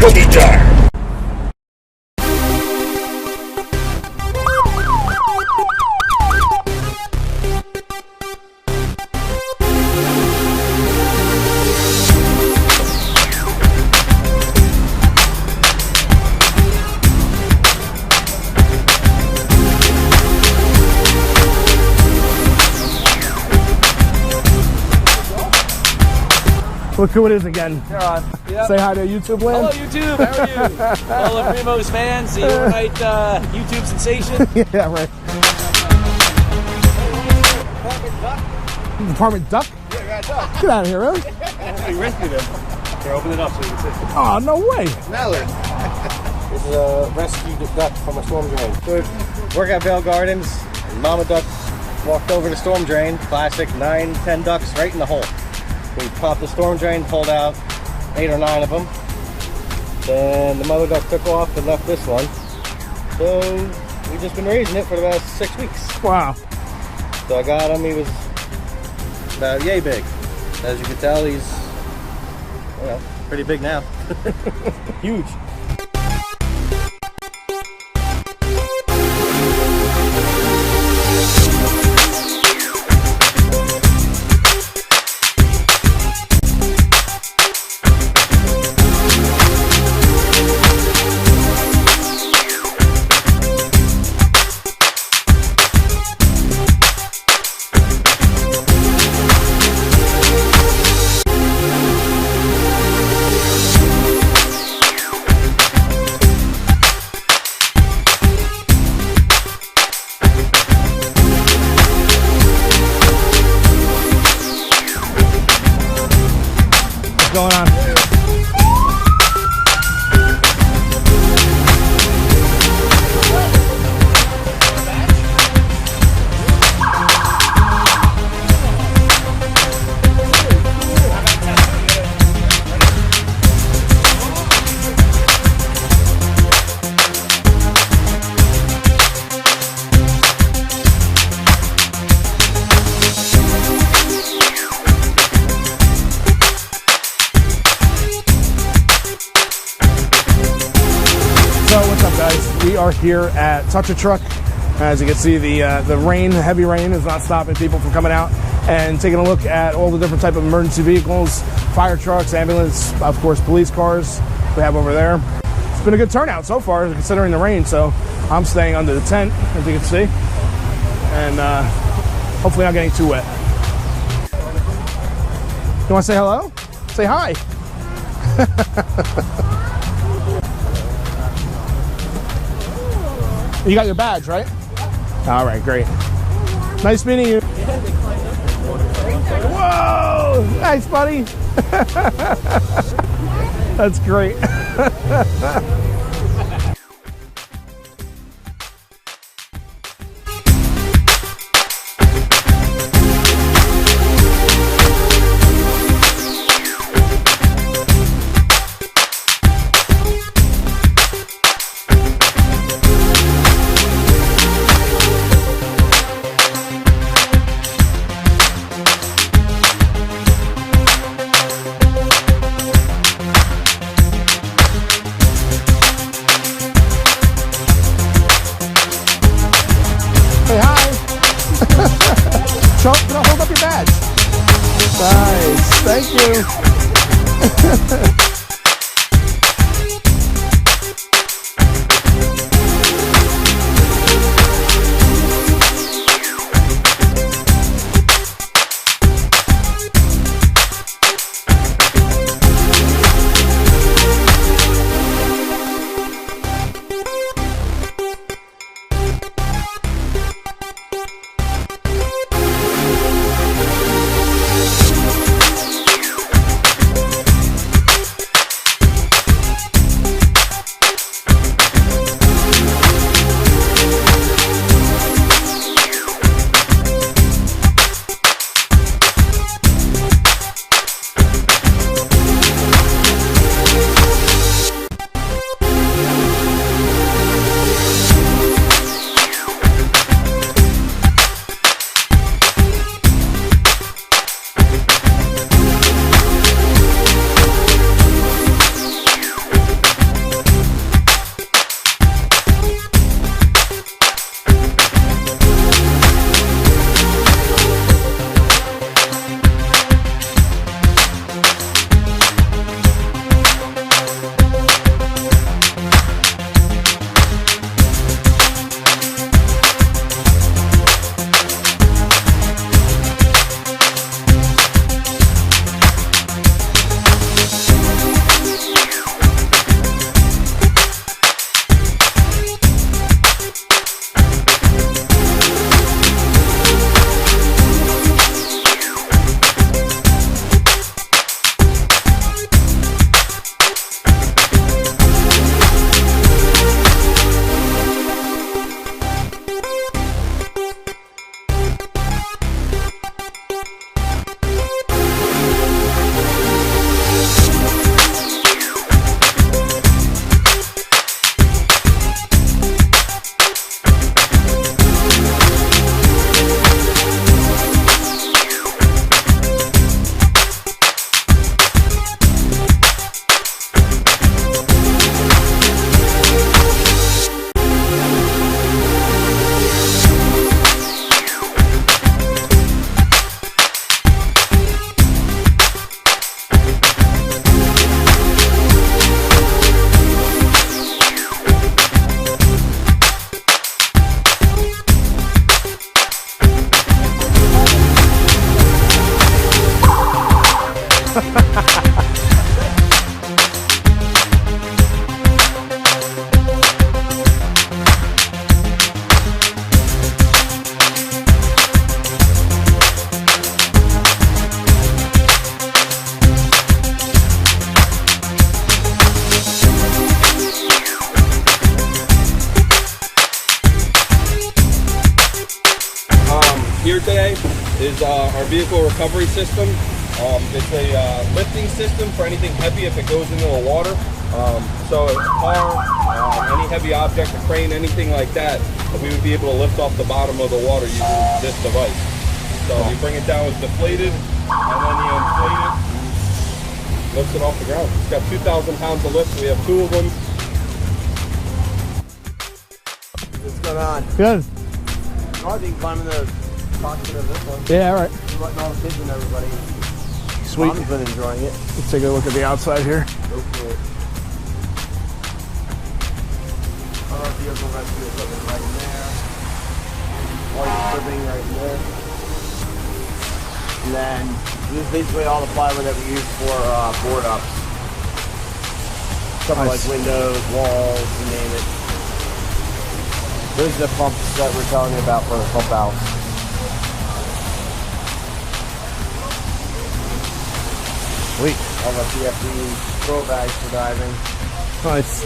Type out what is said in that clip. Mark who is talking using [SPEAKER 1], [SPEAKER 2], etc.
[SPEAKER 1] cookie jar.
[SPEAKER 2] Look who it is again.
[SPEAKER 3] You're on. Yep.
[SPEAKER 2] Say hi to YouTube land.
[SPEAKER 3] Hello, YouTube. How are you? All of Primo's fans, the overnight YouTube sensation.
[SPEAKER 2] Yeah, right. Department duck?
[SPEAKER 3] Yeah, we got a duck.
[SPEAKER 2] Get out of here, really?
[SPEAKER 3] We rescued him. Here, open it up so you can see.
[SPEAKER 2] Oh, no way.
[SPEAKER 3] Mallard. This is a rescued duck from a storm drain. So work at Vale Gardens, and Mama Duck walked over the storm drain. Classic 9-10 ducks right in the hole. We popped the storm drain, pulled out 8 or 9 of them. Then the mother duck took off and left this one. So we've just been raising it for the last 6 weeks.
[SPEAKER 2] Wow.
[SPEAKER 3] So I got him, he was about yay big. As you can tell, he's, you know, pretty big now. Huge.
[SPEAKER 2] What's going on? So what's up, guys? We are here at Touch a Truck. As you can see, the rain, heavy rain, is not stopping people from coming out and taking a look at all the different type of emergency vehicles, fire trucks, ambulance, of course, police cars we have over there. It's been a good turnout so far, considering the rain. So I'm staying under the tent, as you can see, and hopefully not getting too wet. You want to say hello? Say hi. You got your badge, right? All right, great. Nice meeting you. Whoa! Thanks, buddy. That's great. Say hi. Hold up your badge. Nice. Thank you.
[SPEAKER 1] Here today is our vehicle recovery system. It's a lifting system for anything heavy if it goes into the water. So a car, any heavy object, a crane, anything like that, we would be able to lift off the bottom of the water using this device. So you bring it down, it's deflated, and then you inflate it, and lifts it off the ground. It's got 2,000 pounds of lift. We have 2 of them.
[SPEAKER 3] What's going on?
[SPEAKER 2] Good.
[SPEAKER 3] I think climbing the cockpit of this one.
[SPEAKER 2] Yeah, all right.
[SPEAKER 3] Letting all the kids and everybody.
[SPEAKER 2] Sweet.
[SPEAKER 3] Mom's been enjoying it.
[SPEAKER 2] Let's take a look at the outside here.
[SPEAKER 3] Go for it. Our vehicle rescue equipment right in there. White stripping right in there. And then this is basically all the plywood that we use for board ups. Stuff
[SPEAKER 2] Nice.
[SPEAKER 3] like windows, walls, you name it. There's the pumps that we're telling you about for the pump valves.
[SPEAKER 2] Sweet.
[SPEAKER 3] All the CFD throw bags for diving.
[SPEAKER 2] Nice.